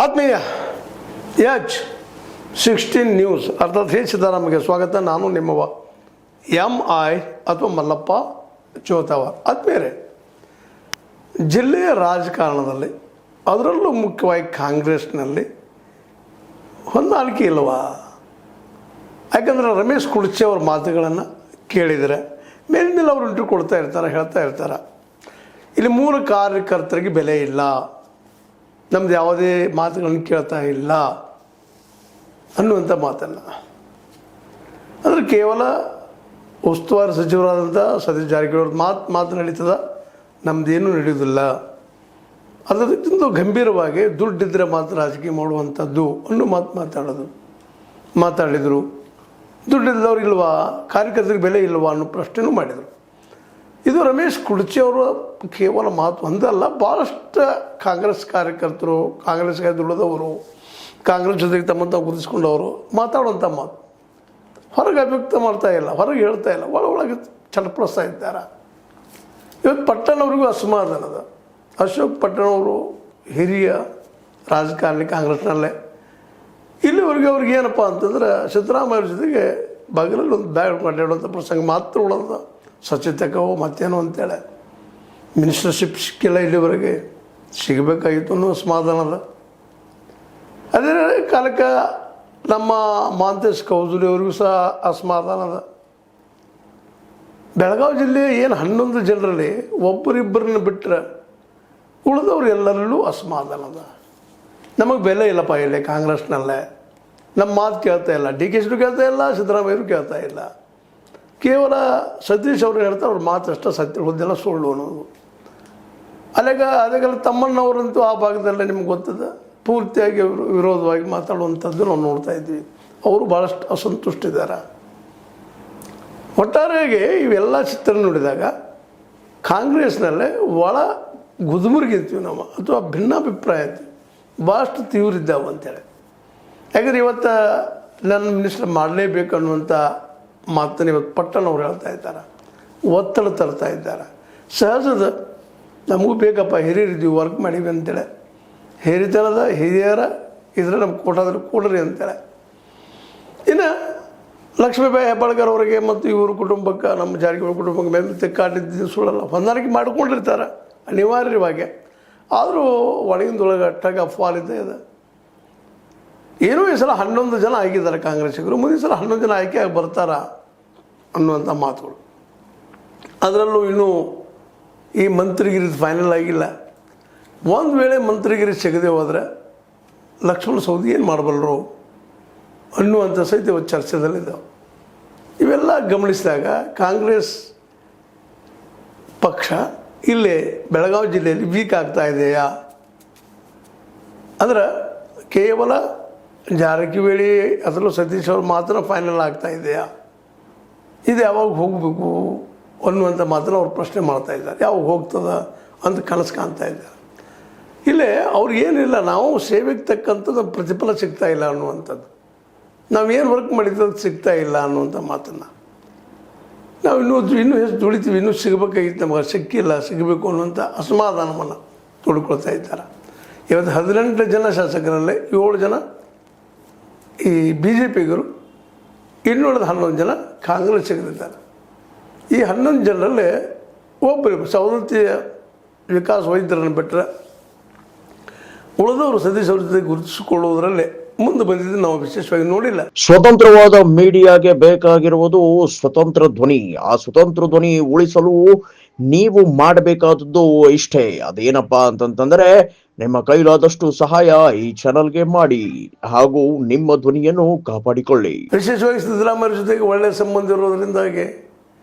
ಆತ್ಮೀಯ H16 news ಅರ್ಥಾತ್ ಸಿದ್ದರಾಮಯ್ಯಗೆ ಸ್ವಾಗತ. ನಾನು ನಿಮ್ಮವ MI ಅಥವಾ ಮಲ್ಲಪ್ಪ ಚೋತವಾರ್. ಆತ್ಮೀಯರೇ, ಜಿಲ್ಲೆಯ ರಾಜಕಾರಣದಲ್ಲಿ ಅದರಲ್ಲೂ ಮುಖ್ಯವಾಗಿ ಕಾಂಗ್ರೆಸ್ನಲ್ಲಿ ಹೊಂದಾಣಿಕೆ ಇಲ್ಲವಾ? ಯಾಕಂದರೆ ರಮೇಶ್ ಕುರ್ಚಿ ಅವ್ರ ಮಾತುಗಳನ್ನು ಕೇಳಿದರೆ ಮೇಲಿಂದ ಅವರು ಇಂಟರ್ವ್ಯೂ ಕೊಡ್ತಾ ಇರ್ತಾರೆ, ಹೇಳ್ತಾ ಇರ್ತಾರೆ, ಇಲ್ಲಿ ಮೂಲ ಕಾರ್ಯಕರ್ತರಿಗೆ ಬೆಲೆ ಇಲ್ಲ, ನಮ್ದು ಯಾವುದೇ ಮಾತುಗಳನ್ನು ಕೇಳ್ತಾ ಇಲ್ಲ ಅನ್ನುವಂಥ ಮಾತನ್ನು. ಅಂದರೆ ಕೇವಲ ಉಸ್ತುವಾರಿ ಸಚಿವರಾದಂಥ ಸತೀಶ್ ಜಾರಕಿಹೊಳಿ ಮಾತು ನಡೀತದ, ನಮ್ಮದೇನು ನಡೆಯೋದಿಲ್ಲ. ಅದಕ್ಕಿಂತ ಗಂಭೀರವಾಗಿ ದುಡ್ಡಿದ್ದರೆ ಮಾತ್ರ ರಾಜಕೀಯ ಮಾಡುವಂಥದ್ದು ಅನ್ನೋ ಮಾತಾಡಿದರು. ದುಡ್ಡಿದ್ದವ್ರು ಇಲ್ವಾ, ಕಾರ್ಯಕರ್ತರಿಗೆ ಬೆಲೆ ಇಲ್ವಾ ಅನ್ನೋ ಪ್ರಶ್ನೆನೂ ಮಾಡಿದರು. ಇದು ರಮೇಶ್ ಕುರ್ಚಿ ಅವರು ಕೇವಲ ಮಾತು ಒಂದಲ್ಲ, ಭಾಳಷ್ಟು ಕಾಂಗ್ರೆಸ್ ಕಾರ್ಯಕರ್ತರು, ಕಾಂಗ್ರೆಸ್ಗೆ ದುಡಿದವರು, ಕಾಂಗ್ರೆಸ್ ಜೊತೆಗೆ ತಮ್ಮಂತ ಗುರುತಿಸ್ಕೊಂಡವರು ಮಾತಾಡುವಂಥ ಮಾತು ಹೊರಗೆ ಅಭಿವ್ಯಕ್ತ ಮಾಡ್ತಾ ಇಲ್ಲ, ಹೊರಗೆ ಹೇಳ್ತಾ ಇಲ್ಲ, ಒಳಗೆ ಚಡಪಡಿಸ್ತಾ ಇದ್ದಾರೆ. ಇವತ್ತು ಪಟ್ಟಣವ್ರಿಗೂ ಅಸಮಾಧಾನದ. ಅಶೋಕ್ ಪಟ್ಟಣವರು ಹಿರಿಯ ರಾಜಕಾರಣಿ ಕಾಂಗ್ರೆಸ್ನಲ್ಲೇ. ಇಲ್ಲಿವರೆಗೆ ಅವ್ರಿಗೆ ಏನಪ್ಪ ಅಂತಂದ್ರೆ ಸಿದ್ದರಾಮಯ್ಯ ಜೊತೆಗೆ ಬಾಗಿಲಲ್ಲಿ ಒಂದು ಬ್ಯಾಗ್ ಮಾತಾಡುವಂಥ ಪ್ರಸಂಗ ಮಾತ್ರ ಉಳದ. ಸ್ವಚ್ಛತೆಕೋ ಮತ್ತೇನೋ ಅಂತೇಳಿ ಮಿನಿಸ್ಟರ್ಶಿಪ್ ಸಿಕ್ಕಿಲ್ಲ, ಇಲ್ಲಿವರೆಗೆ ಸಿಗಬೇಕಾಗಿತ್ತು ಅನ್ನೋ ಅಸಮಾಧಾನದ. ಅದೇ ಕಾಲಕ್ಕೆ ನಮ್ಮ ಮಾಂತೇಶ್ ಕೌಜುಲಿ ಅವರಿಗೂ ಸಹ ಅಸಮಾಧಾನದ. ಬೆಳಗಾವಿ ಜಿಲ್ಲೆಯ ಏನು 11 ಜನರಲ್ಲಿ ಒಬ್ಬರಿಬ್ಬರನ್ನ ಬಿಟ್ಟರೆ ಉಳಿದವ್ರು ಎಲ್ಲರಲ್ಲೂ ಅಸಮಾಧಾನದ. ನಮಗೆ ಬೆಲೆ ಇಲ್ಲಪ್ಪ ಇಲ್ಲಿ ಕಾಂಗ್ರೆಸ್ನಲ್ಲೇ, ನಮ್ಮ ಮಾತು ಕೇಳ್ತಾ ಇಲ್ಲ, DK ಕೇಳ್ತಾ ಇಲ್ಲ, ಸಿದ್ದರಾಮಯ್ಯರು ಕೇಳ್ತಾ ಇಲ್ಲ. ಕೇವಲ ಸತೀಶ್ ಅವರು ಹೇಳ್ತಾರೆ, ಅವ್ರ ಮಾತು ಅಷ್ಟೇ ಸತ್ಯ, ಉಳಿದೆಲ್ಲ ಸುಳ್ಳು ಅನ್ನೋದು. ಅದಕ್ಕೆಲ್ಲ ತಮ್ಮಣ್ಣವರಂತೂ ಆ ಭಾಗದಲ್ಲೇ ನಿಮ್ಗೆ ಗೊತ್ತದ, ಪೂರ್ತಿಯಾಗಿ ವಿರೋಧವಾಗಿ ಮಾತಾಡುವಂಥದ್ದು ನಾವು ನೋಡ್ತಾ ಇದ್ವಿ. ಅವರು ಭಾಳಷ್ಟು ಅಸಂತುಷ್ಟಿದ್ದಾರೆ. ಒಟ್ಟಾರೆಯಾಗಿ ಇವೆಲ್ಲ ಚಿತ್ರ ನೋಡಿದಾಗ ಕಾಂಗ್ರೆಸ್ನಲ್ಲೇ ಒಳ ಗುದುಮುರುಗಿರ್ತೀವಿ ನಾವು, ಅಥವಾ ಭಿನ್ನಾಭಿಪ್ರಾಯ ಇರ್ತೀವಿ, ಭಾಳಷ್ಟು ತೀವ್ರ ಇದ್ದಾವೆ ಅಂತೇಳಿ. ಯಾಕಂದರೆ ಇವತ್ತು ನನ್ನ ಮಿನಿಸ್ಟರ್ ಮಾಡಲೇಬೇಕು ಅನ್ನುವಂಥ ಮಾತನ್ನು ಇವತ್ತು ಪಟ್ಟಣವ್ರು ಹೇಳ್ತಾ ಇದ್ದಾರೆ, ಒತ್ತಡ ತರ್ತಾ ಇದ್ದಾರೆ. ಸಹಜದ, ನಮಗೂ ಬೇಕಪ್ಪ, ಹಿರಿಯರಿದ್ದೀವಿ, ವರ್ಕ್ ಮಾಡೀವಿ ಅಂತೇಳಿ. ಹಿರಿತನದ ಹಿರಿಯರ ಇದ್ರೆ ನಮ್ಗೆ ಕೊಟ್ಟೋದ್ರೆ ಕೊಡ್ರಿ ಅಂತೇಳಿ. ಇನ್ನು ಲಕ್ಷ್ಮೀಬಾಯಿ ಹೆಬ್ಬಾಳ್ಕರ್ ಅವರಿಗೆ ಮತ್ತು ಇವ್ರ ಕುಟುಂಬಕ್ಕೆ, ನಮ್ಮ ಜಾರಕಿಹೊಳಿ ಕುಟುಂಬಕ್ಕೆ ಮೇಲೆ ಕಾಟಿದ್ದು ಸುಳ್ಳಲ್ಲ, ಹೊಂದಾಣಿಕೆ ಮಾಡ್ಕೊಂಡಿರ್ತಾರೆ ಅನಿವಾರ್ಯವಾಗಿ. ಆದರೂ ಒಳಗಿಂದೊಳಗೆ ಅಟ್ಟಾಗ ಅಫ್ವಾಲಿದ್ದೇ ಇದೆ. ಏನೋ ಈ ಸಲ 11 ಜನ ಆಗಿದ್ದಾರೆ ಕಾಂಗ್ರೆಸ್ಸಿಗರು, ಮುಂದಿನ ಸಲ 11 ಜನ ಆಯ್ಕೆಯಾಗಿ ಬರ್ತಾರ ಅನ್ನುವಂಥ ಮಾತುಗಳು. ಅದರಲ್ಲೂ ಇನ್ನೂ ಈ ಮಂತ್ರಿಗಿರಿ ಫೈನಲ್ ಆಗಿಲ್ಲ. ಒಂದು ವೇಳೆ ಮಂತ್ರಿಗಿರಿ ಸಿಗದೆ ಹೋದರೆ ಲಕ್ಷ್ಮಣ ಸವದಿ ಏನು ಮಾಡಬಲ್ಲರು ಅನ್ನುವಂಥ ಸಹಿತ ಇವತ್ತು ಚರ್ಚೆದಲ್ಲಿದ್ದಾವೆ. ಇವೆಲ್ಲ ಗಮನಿಸಿದಾಗ ಕಾಂಗ್ರೆಸ್ ಪಕ್ಷ ಇಲ್ಲೇ ಬೆಳಗಾವಿ ಜಿಲ್ಲೆಯಲ್ಲಿ ವೀಕ್ ಆಗ್ತಾ ಇದೆಯಾ ಅಂದ್ರೆ ಕೇವಲ ಜಾರಕಿಹೊಳಿ ಅದರಲ್ಲೂ ಸತೀಶ್ ಅವ್ರ ಮಾತ್ರ ಫೈನಲ್ ಆಗ್ತಾ ಇದೆಯಾ, ಇದು ಯಾವಾಗ ಹೋಗಬೇಕು ಅನ್ನುವಂಥ ಮಾತನ್ನು ಅವ್ರು ಪ್ರಶ್ನೆ ಮಾಡ್ತಾ ಇದ್ದಾರೆ. ಯಾವಾಗ ಹೋಗ್ತದ ಅಂತ ಕನಸು ಕಾಣ್ತಾ ಇದ್ದಾರೆ. ಇಲ್ಲೇ ಅವ್ರಿಗೇನಿಲ್ಲ, ನಾವು ಸೇವೆಗೆ ತಕ್ಕಂಥದ್ದು ಪ್ರತಿಫಲ ಸಿಗ್ತಾ ಇಲ್ಲ ಅನ್ನುವಂಥದ್ದು, ನಾವೇನು ವರ್ಕ್ ಮಾಡಿದ್ದು ಸಿಗ್ತಾ ಇಲ್ಲ ಅನ್ನುವಂಥ ಮಾತನ್ನು, ನಾವು ಇನ್ನೂ ಹೆಚ್ಚು ದುಡಿತೀವಿ, ಇನ್ನೂ ಸಿಗಬೇಕಾಗಿತ್ತು, ನಮಗೆ ಸಿಕ್ಕಿಲ್ಲ, ಸಿಗಬೇಕು ಅನ್ನುವಂಥ ಅಸಮಾಧಾನವನ್ನು ತೊಡ್ಕೊಳ್ತಾ ಇದ್ದಾರೆ. ಇವತ್ತು 18 ಜನ ಶಾಸಕರಲ್ಲೇ 7 ಜನ ಈ BJPಗರು, ಇನ್ನುಳಿದ 11 ಜನ ಕಾಂಗ್ರೆಸ್ ಸಿಗದಿದ್ದಾರೆ. ಈ 11 ಜನರಲ್ಲೇ ಒಬ್ಬರು ಸವದತ್ತಿ ವಿಕಾಸ್ ವೈದ್ಯರನ್ನು ಬಿಟ್ಟರೆ ಉಳಿದವರು ಸತೀಶ್ ಅವ್ರ ಜೊತೆ ಗುರುತಿಸಿಕೊಳ್ಳುವುದರಲ್ಲೇ ಮುಂದೆ ಬಂದಿದ್ದು ನಾವು ವಿಶೇಷವಾಗಿ ನೋಡಿಲ್ಲ. ಸ್ವತಂತ್ರವಾದ ಮೀಡಿಯಾಗೆ ಬೇಕಾಗಿರುವುದು ಸ್ವತಂತ್ರ ಧ್ವನಿ. ಆ ಸ್ವತಂತ್ರ ಧ್ವನಿ ಉಳಿಸಲು ನೀವು ಮಾಡಬೇಕಾದದ್ದು ಇಷ್ಟೇ. ಅದೇನಪ್ಪಾ ಅಂತಂತಂದ್ರೆ, ನಿಮ್ಮ ಕೈಲಾದಷ್ಟು ಸಹಾಯ ಈ ಚಾನಲ್ಗೆ ಮಾಡಿ ಹಾಗೂ ನಿಮ್ಮ ಧ್ವನಿಯನ್ನು ಕಾಪಾಡಿಕೊಳ್ಳಿ. ವಿಶೇಷವಾಗಿ ಸಿದ್ದರಾಮಯ್ಯ ಜೊತೆಗೆ ಒಳ್ಳೆಯ ಸಂಬಂಧ ಇರೋದ್ರಿಂದಾಗಿ,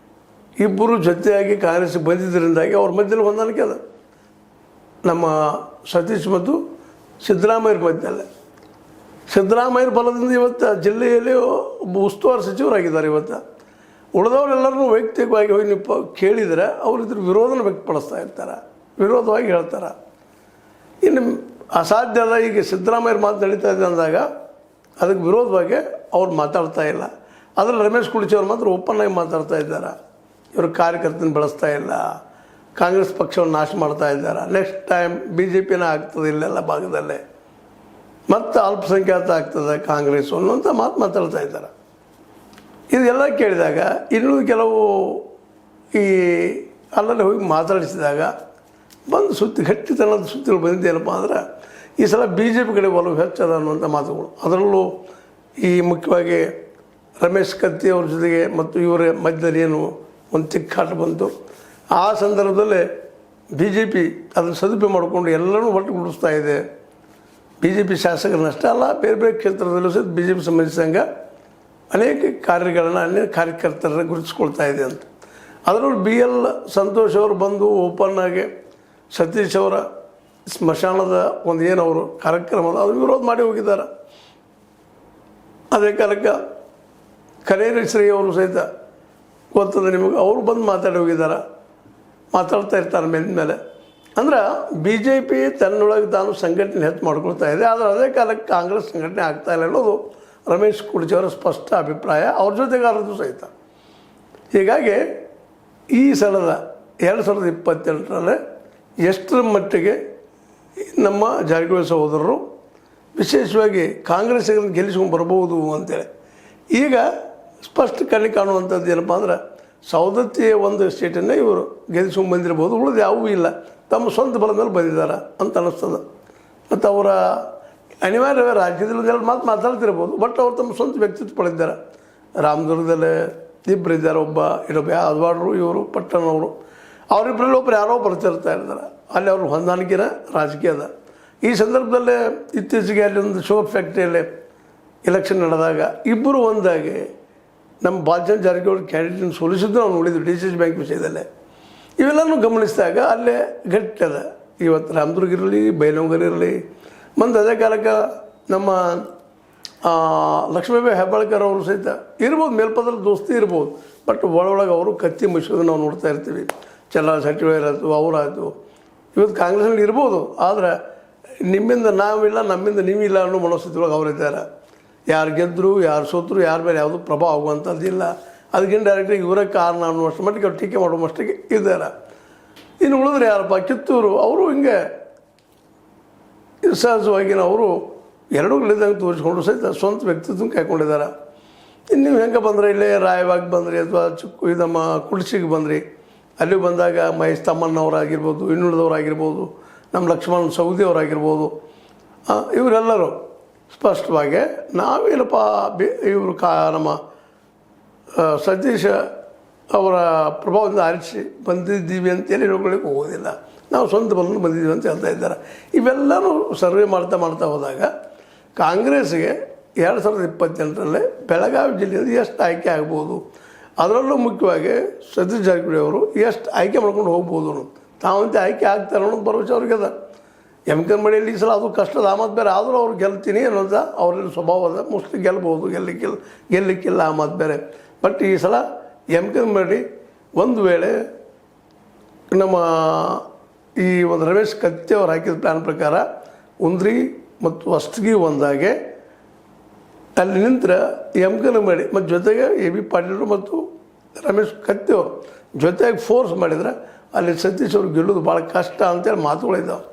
ಇಬ್ಬರು ಜೊತೆಯಾಗಿ ಕಾಂಗ್ರೆಸ್ ಬಂದಿದ್ದರಿಂದಾಗಿ ಅವ್ರ ಮಧ್ಯದಲ್ಲಿ ಹೊಂದಾಣಿಕೆ ಅದ. ನಮ್ಮ ಸತೀಶ್ ಮತ್ತು ಸಿದ್ದರಾಮಯ್ಯರ ಮಧ್ಯದಲ್ಲೇ, ಸಿದ್ದರಾಮಯ್ಯರ ಬಲದಿಂದ ಇವತ್ತು ಜಿಲ್ಲೆಯಲ್ಲಿ ಉಸ್ತುವಾರಿ ಸಚಿವರಾಗಿದ್ದಾರೆ. ಇವತ್ತು ಉಳಿದವರೆಲ್ಲರೂ ವೈಯಕ್ತಿಕವಾಗಿ ಹೋಗಿ ನೀವು ಕೇಳಿದರೆ ಅವ್ರಿದ್ರ ವಿರೋಧನ ವ್ಯಕ್ತಪಡಿಸ್ತಾ ಇರ್ತಾರೆ, ವಿರೋಧವಾಗಿ ಹೇಳ್ತಾರೆ. ಇನ್ನು ಅಸಾಧ್ಯ ಅದ. ಈಗ ಸಿದ್ದರಾಮಯ್ಯರ ಮಾತು ನಡೀತಾ ಇದೆ ಅಂದಾಗ ಅದಕ್ಕೆ ವಿರೋಧವಾಗಿ ಅವ್ರು ಮಾತಾಡ್ತಾ ಇಲ್ಲ. ಅದರಲ್ಲಿ ರಮೇಶ್ ಕುರ್ಚಿ ಅವ್ರು ಮಾತ್ರ ಓಪನ್ ಆಗಿ ಮಾತಾಡ್ತಾ ಇದ್ದಾರೆ. ಇವರು ಕಾರ್ಯಕರ್ತನ ಬೆಳೆಸ್ತಾ ಇಲ್ಲ, ಕಾಂಗ್ರೆಸ್ ಪಕ್ಷವನ್ನು ನಾಶ ಮಾಡ್ತಾ ಇದ್ದಾರೆ, ನೆಕ್ಸ್ಟ್ ಟೈಮ್ BJPನ ಆಗ್ತದೆ ಇಲ್ಲೆಲ್ಲ ಭಾಗದಲ್ಲೇ ಮತ್ತು ಅಲ್ಪಸಂಖ್ಯಾತ ಆಗ್ತದೆ ಕಾಂಗ್ರೆಸ್ಸು ಅನ್ನುವಂಥ ಮಾತು ಮಾತಾಡ್ತಾ ಇದ್ದಾರೆ. ಇದೆಲ್ಲ ಕೇಳಿದಾಗ ಇನ್ನೂ ಕೆಲವು ಈ ಅಲ್ಲಲ್ಲಿ ಹೋಗಿ ಮಾತಾಡಿಸಿದಾಗ ಬಂದು ಗಟ್ಟಿತನದ ಸುದ್ದಿಗಳು ಬಂದಿದ್ದೇನಪ್ಪ ಅಂದ್ರೆ ಈ ಸಲ ಬಿ ಜೆ ಪಿ ಕಡೆ ಒಲವು ಹೆಚ್ಚದ ಅನ್ನುವಂಥ ಮಾತುಗಳು. ಅದರಲ್ಲೂ ಈ ಮುಖ್ಯವಾಗಿ ರಮೇಶ್ ಕತ್ತಿ ಅವ್ರ ಜೊತೆಗೆ ಮತ್ತು ಇವರ ಮಧ್ಯದಲ್ಲಿ ಏನು ಒಂದು ತಿಕ್ಕಾಟ ಬಂತು. ಆ ಸಂದರ್ಭದಲ್ಲಿ ಬಿ ಜೆ ಪಿ ಅದನ್ನು ಸದುಪಯೋಗ ಮಾಡಿಕೊಂಡು ಎಲ್ಲರೂ ಒಟ್ಟುಗೂಡಿಸ್ತಾ ಇದೆ. ಬಿ ಜೆ ಪಿ ಶಾಸಕರನ್ನಷ್ಟೇ ಅಲ್ಲ, ಬೇರೆ ಬೇರೆ ಕ್ಷೇತ್ರದಲ್ಲೂ ಸಹಿತ ಬಿ ಜೆ ಪಿ ಸಂಬಂಧಿಸಿದಂಗ ಅನೇಕ ಕಾರ್ಯಗಳನ್ನು ಅನೇಕ ಕಾರ್ಯಕರ್ತರನ್ನು ಗುರುತಿಸ್ಕೊಳ್ತಾ ಇದೆ ಅಂತ. ಅದರಲ್ಲೂ ಬಿ ಎಲ್ ಸಂತೋಷ್ ಅವರು ಬಂದು ಓಪನ್ ಆಗಿ ಸತೀಶ್ ಅವರ ಸ್ಮಶಾನದ ಒಂದು ಏನು ಅವರು ಕಾರ್ಯಕ್ರಮದ ಅದು ವಿರೋಧ ಮಾಡಿ ಹೋಗಿದ್ದಾರೆ. ಅದೇ ಕಾಲಕ್ಕೆ ಕನೇರಿ ಶ್ರೀ ಅವರು ಸಹಿತ ಗೊತ್ತದೆ ನಿಮಗೆ, ಅವರು ಬಂದು ಮಾತಾಡಿ ಹೋಗಿದ್ದಾರೆ, ಮಾತಾಡ್ತಾ ಇರ್ತಾರೆ ಮೇಲೆ. ಅಂದ್ರೆ ಬಿ ಜೆ ಪಿ ತನ್ನೊಳಗೆ ತಾನು ಸಂಘಟನೆ ಹೆಚ್ಚು ಮಾಡ್ಕೊಳ್ತಾ ಇದೆ. ಆದರೆ ಅದೇ ಕಾಲಕ್ಕೆ ಕಾಂಗ್ರೆಸ್ ಸಂಘಟನೆ ಆಗ್ತಾ ಇಲ್ಲ ಅನ್ನೋದು ರಮೇಶ್ ಕುರ್ಜಿ ಅವರ ಸ್ಪಷ್ಟ ಅಭಿಪ್ರಾಯ, ಅವ್ರ ಜೊತೆಗಾರದ್ದು ಸಹಿತ. ಹೀಗಾಗಿ ಈ ಸಲದ 2028ರಲ್ಲಿ ಎಷ್ಟರ ಮಟ್ಟಿಗೆ ನಮ್ಮ ಜಾರಕಿಹೊಳಿ ಸಹೋದರರು ವಿಶೇಷವಾಗಿ ಕಾಂಗ್ರೆಸ್ಸಿಗರನ್ನು ಗೆಲ್ಲಿಸ್ಕೊಂಡು ಬರ್ಬೋದು ಅಂತೇಳಿ ಈಗ ಸ್ಪಷ್ಟ ಕಣ್ಣಿಗೆ ಕಾಣುವಂಥದ್ದು ಏನಪ್ಪ ಅಂದ್ರೆ ಸವದತ್ತಿಯ ಒಂದು ಸ್ಟೇಟನ್ನು ಇವರು ಗೆಲ್ಲಿಸ್ಕೊಂಡು ಬಂದಿರ್ಬೋದು, ಉಳಿದು ಯಾವುವೂ ಇಲ್ಲ, ತಮ್ಮ ಸ್ವಂತ ಬಲದ ಮೇಲೆ ಬಂದಿದ್ದಾರೆ ಅಂತ ಅನ್ನಿಸ್ತದೆ. ಮತ್ತು ಅವರ ಅನಿವಾರ್ಯವೇ ರಾಜ್ಯದಲ್ಲಿ ಮಾತಾಡ್ತಿರ್ಬೋದು, ಬಟ್ ಅವ್ರು ತಮ್ಮ ಸ್ವಂತ ವ್ಯಕ್ತಿತ್ವ ಪಡೆದಿದ್ದಾರೆ. ರಾಮದುರ್ಗದಲ್ಲೇ ಇಬ್ಬರು ಇದ್ದಾರೆ, ಇನ್ನೊಬ್ಬ ಯಾದವಾಡರು, ಇವರು ಪಟ್ಟಣವರು, ಅವರಿಬ್ಬರಲ್ಲಿ ಒಬ್ಬರು ಯಾರೋ ಬರ್ತಿರ್ತಾ ಇರ್ತಾರೆ. ಅಲ್ಲಿ ಅವ್ರ ಹೊಂದಾಣಿಕೆನ ರಾಜಕೀಯದ. ಈ ಸಂದರ್ಭದಲ್ಲೇ ಇತ್ತೀಚೆಗೆ ಅಲ್ಲಿ ಒಂದು ಶುಗರ್ ಫ್ಯಾಕ್ಟ್ರಿಯಲ್ಲಿ ಎಲೆಕ್ಷನ್ ನಡೆದಾಗ ಇಬ್ಬರು ಒಂದಾಗಿ ನಮ್ಮ ಬಾಲಚಂದ್ರ ಜಾರಕಿಹೊಳಿ ಕ್ಯಾಂಡಿಡೇಟ್ನ ಸೋಲಿಸಿದ್ದು ನಾವು ನೋಡಿದ್ವಿ ಡಿ ಸಿ ಸಿ ಬ್ಯಾಂಕ್ ವಿಷಯದಲ್ಲೇ. ಇವೆಲ್ಲನೂ ಗಮನಿಸಿದಾಗ ಅಲ್ಲೇ ಗಟ್ಟದ ಇವತ್ತು ರಾಮದುರ್ಗ ಇರಲಿ, ಬೈಲಹೊಂಗಲ ಇರಲಿ, ಮುಂದೆ ಅದೇ ಕಾಲಕ್ಕೆ ನಮ್ಮ ಲಕ್ಷ್ಮೀಬಾಯಿ ಹೆಬ್ಬಾಳ್ಕರ್ ಅವರು ಸಹಿತ ಇರ್ಬೋದು, ಮೇಲ್ಪದಲ್ಲಿ ದೋಸ್ತಿ ಇರ್ಬೋದು, ಬಟ್ ಒಳಗೆ ಅವರು ಕತ್ತಿ ಮುಗಿಸೋದು ನಾವು ನೋಡ್ತಾ ಇರ್ತೀವಿ. ಚಲ್ಲ ಸೆಟ್ಟಿವೈರಾಯ್ತು, ಅವರಾಯ್ತು, ಇವತ್ತು ಕಾಂಗ್ರೆಸ್ನಲ್ಲಿ ಇರ್ಬೋದು, ಆದರೆ ನಿಮ್ಮಿಂದ ನಾವಿಲ್ಲ, ನಮ್ಮಿಂದ ನೀವಿಲ್ಲ ಅನ್ನೋ ಮನಸ್ಥಿತಿಯೊಳಗೆ ಅವರಿದ್ದಾರೆ. ಯಾರು ಗೆದ್ದರು, ಯಾರು ಸೋತರು, ಯಾರ ಮೇಲೆ ಯಾವುದೂ ಪ್ರಭಾವ ಆಗುವಂಥದ್ದಿಲ್ಲ. ಅದಕ್ಕಿಂತ ಡೈರೆಕ್ಟಾಗಿ ಇವರೇ ಕಾರಣ ಅನ್ನುವಷ್ಟು ಮಟ್ಟಿಗೆ ಅವ್ರು ಟೀಕೆ ಮಾಡುವ ಮಟ್ಟಿಗೆ ಇದ್ದಾರೆ. ಇನ್ನು ಉಳಿದ್ರೆ ಯಾರಪ್ಪ, ಕಿತ್ತೂರು ಅವರು ಹಿಂಗೆ ಸಹಜವಾಗಿ ಅವರು ಎರಡೂ ಗಳಿದಂಗೆ ತೋರಿಸ್ಕೊಂಡು ಸಹಿತ ಸ್ವಂತ ವ್ಯಕ್ತಿತ್ವ ಕಾಯ್ಕೊಂಡಿದ್ದಾರೆ. ಇನ್ನು ನೀವು ಹೆಂಗೆ ಬಂದರೆ ಇಲ್ಲೇ ರಾಯವಾಗಿ ಬಂದ್ರಿ ಅಥವಾ ನಮ್ಮ ಕುಡ್ಸಿಗೆ ಬಂದ್ರಿ, ಅಲ್ಲಿ ಬಂದಾಗ ಮಹೇಶ್ ತಮ್ಮಣ್ಣವರಾಗಿರ್ಬೋದು, ಇನ್ನುಳಿದವರಾಗಿರ್ಬೋದು, ನಮ್ಮ ಲಕ್ಷ್ಮಣ್ ಸವದಿ ಅವರಾಗಿರ್ಬೋದು, ಇವರೆಲ್ಲರೂ ಸ್ಪಷ್ಟವಾಗಿ ನಾವೇನಪ್ಪ ಇವರು ನಮ್ಮ ಸತೀಶ್ ಅವರ ಪ್ರಭಾವದಿಂದ ಆರಿಸಿ ಬಂದಿದ್ದೀವಿ ಅಂತೇಳಿ ಹೇಳ್ಕೊಳ್ಳಿಕ್ಕೆ ಹೋಗೋದಿಲ್ಲ, ನಾವು ಸ್ವಂತ ಬಲದಿಂದ ಬಂದಿದ್ದೀವಿ ಅಂತ ಹೇಳ್ತಾ ಇದ್ದಾರೆ. ಇವೆಲ್ಲನೂ ಸರ್ವೆ ಮಾಡ್ತಾ ಹೋದಾಗ ಕಾಂಗ್ರೆಸ್ಗೆ 2028ರಲ್ಲಿ ಬೆಳಗಾವಿ ಜಿಲ್ಲೆಯಿಂದ ಎಷ್ಟು ಆಯ್ಕೆ ಆಗ್ಬೋದು, ಅದರಲ್ಲೂ ಮುಖ್ಯವಾಗಿ ಸತೀಶ್ ಜಾರಕಿಹೊಳಿ ಅವರು ಎಷ್ಟು ಆಯ್ಕೆ ಮಾಡ್ಕೊಂಡು ಹೋಗ್ಬೋದು, ತಾವಂತೆ ಆಯ್ಕೆ ಆಗ್ತಾರೆ ಅನ್ನೋದು ಭರವಸೆ ಅವ್ರಿಗೆ ಅದ. ಎಮ್ಕನ್ಮಡಿಯಲ್ಲಿ ಈ ಸಲ ಅದು ಕಷ್ಟದ ಆಮದು ಬೇರೆ, ಆದರೂ ಅವ್ರು ಗೆಲ್ತೀನಿ ಅನ್ನೋದು ಅವ್ರ ಸ್ವಭಾವ ಅದ. ಮೋಸ್ಟ್ಲಿ ಗೆಲ್ಬೋದು, ಗೆಲ್ಲಿಕ್ಕಿಲ್ಲ ಆಮದು ಬೇರೆ. ಬಟ್ ಈ ಸಲ ಎಮ್ಕನ್ಮಡಿ ಒಂದು ವೇಳೆ ನಮ್ಮ ಈ ಒಂದು ರಮೇಶ್ ಕತ್ತಿ ಅವ್ರು ಹಾಕಿದ ಪ್ಲ್ಯಾನ್ ಪ್ರಕಾರ ಉಂದ್ರಿ ಮತ್ತು ಹೊಸಗಿ ಒಂದಾಗೆ ಅಲ್ಲಿ ನಿಂತರೆ ಎಮ್ಕನ್ಮಡಿ ಮತ್ತು ಜೊತೆಗೆ ಎ ಬಿ ಪಾಟೀಲರು ಮತ್ತು ರಮೇಶ್ ಕತ್ತಿ ಅವರು ಜೊತೆಗೆ ಫೋರ್ಸ್ ಮಾಡಿದರೆ ಅಲ್ಲಿ ಸತೀಶ್ ಅವ್ರು ಗೆಲ್ಲೋದು ಭಾಳ ಕಷ್ಟ ಅಂತೇಳಿ ಮಾತುಗಳಿದ್ದಾವೆ.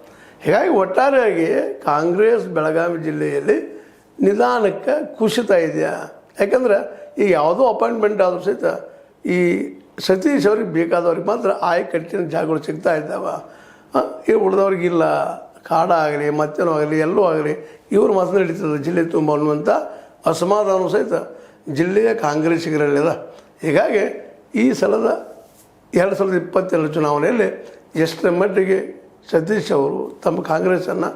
ಹೀಗಾಗಿ ಒಟ್ಟಾರೆಯಾಗಿ ಕಾಂಗ್ರೆಸ್ ಬೆಳಗಾವಿ ಜಿಲ್ಲೆಯಲ್ಲಿ ನಿಧಾನಕ್ಕೆ ಕುಸಿತಾ ಇದೆಯಾ? ಯಾಕಂದ್ರೆ ಈಗ ಯಾವುದೋ ಅಪಾಯಿಂಟ್ಮೆಂಟ್ ಆದರೂ ಸಹಿತ ಈ ಸತೀಶ್ ಅವ್ರಿಗೆ ಬೇಕಾದವ್ರಿಗೆ ಮಾತ್ರ ಕಟ್ಟಿನ ಜಾಗಗಳು ಸಿಗ್ತಾ ಇದ್ದಾವೆ, ಈ ಉಳಿದವ್ರಿಗಿಲ್ಲ. ಕಾಡ ಆಗಲಿ ಮತ್ತೇನೋ ಆಗಲಿ ಎಲ್ಲೂ ಆಗಲಿ ಇವರು ಮಾತ್ರ ನಡೀತದೆ ಜಿಲ್ಲೆ ತುಂಬ ಅನ್ನುವಂಥ ಅಸಮಾಧಾನ ಸಹಿತ ಜಿಲ್ಲೆಯ ಕಾಂಗ್ರೆಸ್ಸಿಗರಲ್ಲಿದೆ. ಹೀಗಾಗಿ ಈ ಸಲದ 2022 ಚುನಾವಣೆಯಲ್ಲಿ ಎಷ್ಟರ ಮಟ್ಟಿಗೆ ಸತೀಶ್ ಅವರು ತಮ್ಮ ಕಾಂಗ್ರೆಸ್ಸನ್ನು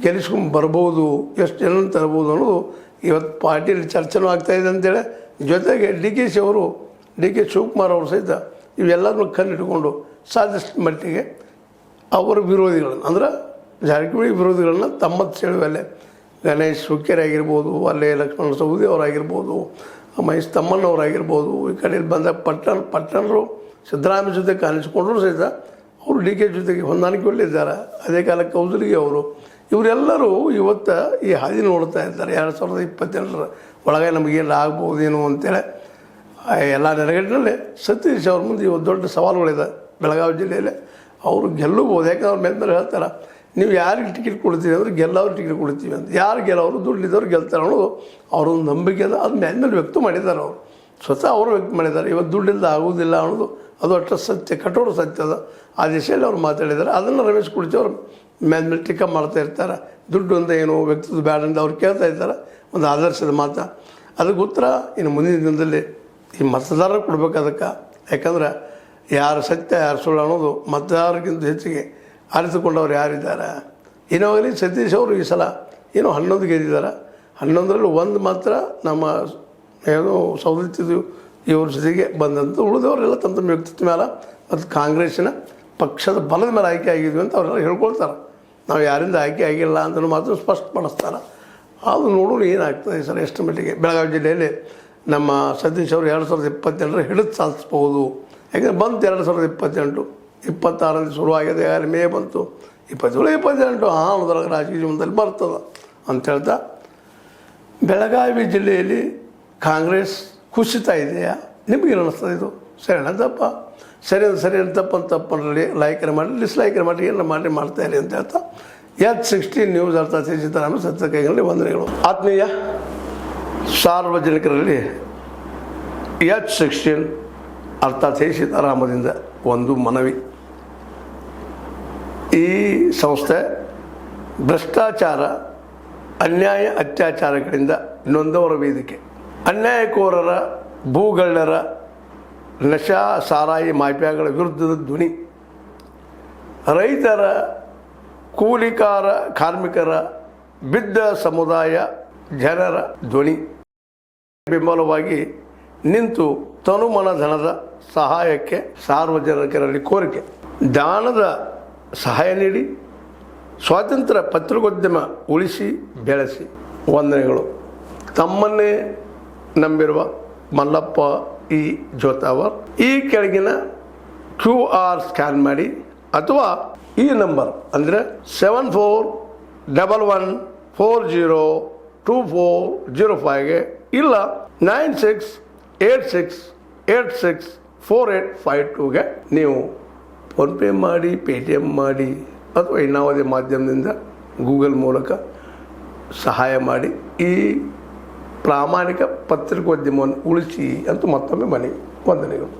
ಗೆಲ್ಲಿಸ್ಕೊಂಡು ಬರ್ಬೋದು, ಎಷ್ಟು ಜನ ತರ್ಬೋದು ಅನ್ನೋದು ಇವತ್ತು ಪಾರ್ಟಿಯಲ್ಲಿ ಚರ್ಚೆನೂ ಆಗ್ತಾಯಿದೆ ಅಂತೇಳಿ. ಜೊತೆಗೆ ಡಿ ಕೆ ಶಿವಕುಮಾರ್ ಅವರು ಸಹಿತ ಇವೆಲ್ಲದನ್ನು ಕಣ್ಣಿಟ್ಕೊಂಡು ಸಾಧ್ಯಷ್ಟು ಮಟ್ಟಿಗೆ ಅವರ ವಿರೋಧಿಗಳನ್ನು ಅಂದ್ರೆ ಜಾರಕಿಹೊಳಿ ವಿರೋಧಿಗಳನ್ನ ತಮ್ಮತ್ತು ಸೆಳೆಯುವಲ್ಲೇ ಗಣೇಶ್ ಹುಕ್ಕೇರಿ ಆಗಿರ್ಬೋದು, ಅಲ್ಲೇ ಲಕ್ಷ್ಮಣ ಸವದಿ ಅವರಾಗಿರ್ಬೋದು, ಮಹೇಶ್ ತಮ್ಮಣ್ಣವರಾಗಿರ್ಬೋದು, ಈ ಕಡೆಯಲ್ಲಿ ಬಂದ ಪಟ್ಟಣರು ಸಿದ್ದರಾಮಯ್ಯ ಜೊತೆ ಕಾಣಿಸ್ಕೊಂಡ್ರು ಸಹಿತ ಅವರು ಡಿ ಕೆ ಜೊತೆಗೆ ಹೊಂದಾಣಿಕೆಯಲ್ಲಿದ್ದಾರೆ. ಅದೇ ಕಾಲಕ್ಕೆ ಕೌಸಲಿಗೆ ಅವರು ಇವರೆಲ್ಲರೂ ಇವತ್ತು ಈ ಹಾದಿ ನೋಡ್ತಾ ಇದ್ದಾರೆ. 2028 ಒಳಗೆ ನಮಗೇನು ಆಗ್ಬೋದೇನು ಅಂತೇಳಿ ಎಲ್ಲ ನೆರಗಟ್ಟಿನಲ್ಲಿ ಸತೀಶ್ ಅವ್ರ ಮುಂದೆ ಇವತ್ತು ದೊಡ್ಡ ಸವಾಲುಗಳಿದೆ ಬೆಳಗಾವಿ ಜಿಲ್ಲೆಯಲ್ಲಿ. ಅವರು ಗೆಲ್ಲಬಹುದು, ಯಾಕಂದ್ರೆ ಅವ್ರ ಮೇಲೆ ಹೇಳ್ತಾರೆ ನೀವು ಯಾರಿಗೆ ಟಿಕೆಟ್ ಕೊಡ್ತೀವಿ ಅಂದರೆ ಗೆಲ್ಲವ್ರು ಟಿಕೆಟ್ ಕೊಡ್ತೀವಿ ಅಂತ. ಯಾರು ಗೆಲ್ಲವರು ದುಡ್ಡಿದ್ದವ್ರು ಗೆಲ್ತಾರೆ ಅನ್ನೋದು ಅವ್ರೊಂದು ನಂಬಿಕೆ ಅದ. ಅದು ಮೇಲೆ ವ್ಯಕ್ತ ಮಾಡಿದ್ದಾರೆ ಅವರು, ಸ್ವತಃ ಅವರು ವ್ಯಕ್ತ ಮಾಡಿದ್ದಾರೆ. ಇವತ್ತು ದುಡ್ಡಿಲ್ಲದೆ ಆಗುವುದಿಲ್ಲ ಅನ್ನೋದು ಅದು ಅಷ್ಟು ಸತ್ಯ, ಕಠೋರ ಸತ್ಯ ಅದ. ಆ ದಿಶೆಯಲ್ಲಿ ಅವ್ರು ಮಾತಾಡಿದ್ದಾರೆ. ಅದನ್ನು ರಮೇಶ್ ಕುರ್ಚಿ ಅವರು ಮೇಲೆ ಟೀಕಾ ಮಾಡ್ತಾ ಇರ್ತಾರೆ. ದುಡ್ಡು ಅಂತ ಏನು ವ್ಯಕ್ತಿತ್ವ ಬ್ಯಾಡ ಅಂತ ಅವ್ರು ಕೇಳ್ತಾ ಇದ್ದಾರೆ. ಒಂದು ಆದರ್ಶದ ಮಾತು. ಅದಕ್ಕೆ ಉತ್ತರ ಇನ್ನು ಮುಂದಿನ ದಿನದಲ್ಲಿ ಈ ಮತದಾರರು ಕೊಡ್ಬೇಕು ಅದಕ್ಕೆ. ಯಾಕಂದ್ರೆ ಯಾರು ಸತ್ಯ ಯಾರು ಸುಳ್ಳು ಅನ್ನೋದು ಮತದಾರರಿಗಿಂತ ಹೆಚ್ಚಿಗೆ ಅರಿತುಕೊಂಡವ್ರು ಯಾರಿದ್ದಾರೆ. ಏನಾಗಲಿ ಸತೀಶ್ ಅವರು ಈ ಸಲ ಏನೋ 11 ಗೆದ್ದಿದ್ದಾರೆ. 11ರಲ್ಲಿ 1 ಮಾತ್ರ ನಮ್ಮ ಏನೋ ಸೌದತ್ತಿದ್ದು ಇವ್ರ ಜೊತೆಗೆ ಬಂದಂಥ, ಉಳಿದವರೆಲ್ಲ ತಮ್ಮ ತಮ್ಮ ವ್ಯಕ್ತಿತ್ವ ಮೇಲೆ ಮತ್ತು ಕಾಂಗ್ರೆಸ್ಸಿನ ಪಕ್ಷದ ಬಲದ ಮೇಲೆ ಆಯ್ಕೆ ಆಗಿದ್ವಿ ಅಂತ ಅವರೆಲ್ಲ ಹೇಳ್ಕೊಳ್ತಾರೆ. ನಾವು ಯಾರಿಂದ ಆಯ್ಕೆ ಆಗಿಲ್ಲ ಅಂತಲೂ ಮಾತ್ರ ಸ್ಪಷ್ಟಪಡಿಸ್ತಾರೆ. ಅದು ನೋಡೋಣ ಏನಾಗ್ತದೆ ಸರ್. ಎಷ್ಟು ಮಟ್ಟಿಗೆ ಬೆಳಗಾವಿ ಜಿಲ್ಲೆಯಲ್ಲಿ ನಮ್ಮ ಸತೀಶ್ ಅವರು 2022 ಹಿಡಿದು ಸಾಧಿಸ್ಬೋದು. ಯಾಕಂದರೆ ಬಂತು 2028, 26ರಲ್ಲಿ ಶುರುವಾಗಿದೆ. ಯಾರು ಮೇ ಬಂತು, 27, 28 ಅನ್ನೋದ್ರಾಗ ರಾಜಕೀಯ ಜೀವನದಲ್ಲಿ ಬರ್ತದೆ ಅಂತ ಹೇಳ್ತಾ, ಬೆಳಗಾವಿ ಜಿಲ್ಲೆಯಲ್ಲಿ ಕಾಂಗ್ರೆಸ್ ಕುಸಿತ ಇದೆಯಾ? ನಿಮಗೇನು ಅನ್ನಿಸ್ತದೆ ಇದು? ಸರಿನಾ ತಪ್ಪ? ಸರಿ ಅಂತ ತಪ್ಪಲ್ಲಿ ಲೈಕರ್ ಮಾಡಿ, ಡಿಸ್ಲೈಕರ್ ಮಾಡಿ, ಏನಾರ ಮಾಡಿ ಮಾಡ್ತಾಯಿರಿ ಅಂತ ಹೇಳ್ತಾ H16 ನ್ಯೂಸ್ ಅರ್ಥಾತ್ ಸಿದ್ದರಾಮಯ್ಯ ಸತ್ಯ ಕೈಗಳಲ್ಲಿ ವಂದನೆಗಳು. ಆತ್ಮೀಯ ಸಾರ್ವಜನಿಕರಲ್ಲಿ H16 ಅರ್ಥಾತ್ ಸೀತಾರಾಮದಿಂದ ಒಂದು ಮನವಿ. ಈ ಸಂಸ್ಥೆ ಭ್ರಷ್ಟಾಚಾರ, ಅನ್ಯಾಯ, ಅತ್ಯಾಚಾರಗಳಿಂದ ನೊಂದವರ ವೇದಿಕೆ. ಅನ್ಯಾಯಕೋರರ, ಭೂಗಳ್ಳರ, ನಶಾ ಸಾರಾಯಿ ಮಾಫಿಯಾಗಳ ವಿರುದ್ಧದ ಧ್ವನಿ. ರೈತರ, ಕೂಲಿಕಾರ, ಕಾರ್ಮಿಕರ, ಬಿದ್ದ ಸಮುದಾಯ ಜನರ ಧ್ವನಿ. ಬೆಂಬಲವಾಗಿ ನಿಂತು ತನುಮನ ಧನದ ಸಹಾಯಕ್ಕೆ ಸಾರ್ವಜನಿಕರಲ್ಲಿ ಕೋರಿಕೆ. ದಾನದ ಸಹಾಯ ನೀಡಿ ಸ್ವಾತಂತ್ರ್ಯ ಪತ್ರಿಕೋದ್ಯಮ ಉಳಿಸಿ ಬೆಳೆಸಿ. ವಂದನೆಗಳು. ತಮ್ಮನ್ನೇ ನಂಬಿರುವ ಮಲ್ಲಪ್ಪ ಇ ಜೋತಾವರ್. ಈ ಕೆಳಗಿನ QR ಸ್ಕ್ಯಾನ್ ಮಾಡಿ ಅಥವಾ ಈ ನಂಬರ್ ಅಂದರೆ 7411402405ಗೆ ಇಲ್ಲ 9686864852ಗೆ ನೀವು ಫೋನ್ಪೇ ಮಾಡಿ, ಪೇಟಿಎಮ್ ಮಾಡಿ ಅಥವಾ ಇನ್ನಾವುದೇ ಮಾಧ್ಯಮದಿಂದ ಗೂಗಲ್ ಮೂಲಕ ಸಹಾಯ ಮಾಡಿ ಈ ಪ್ರಾಮಾಣಿಕ ಪತ್ರಿಕೋದ್ಯಮವನ್ನು ಉಳಿಸಿ ಅಂತ ಮತ್ತೊಮ್ಮೆ ಮನವಿ. ವಂದನೆಗಳು.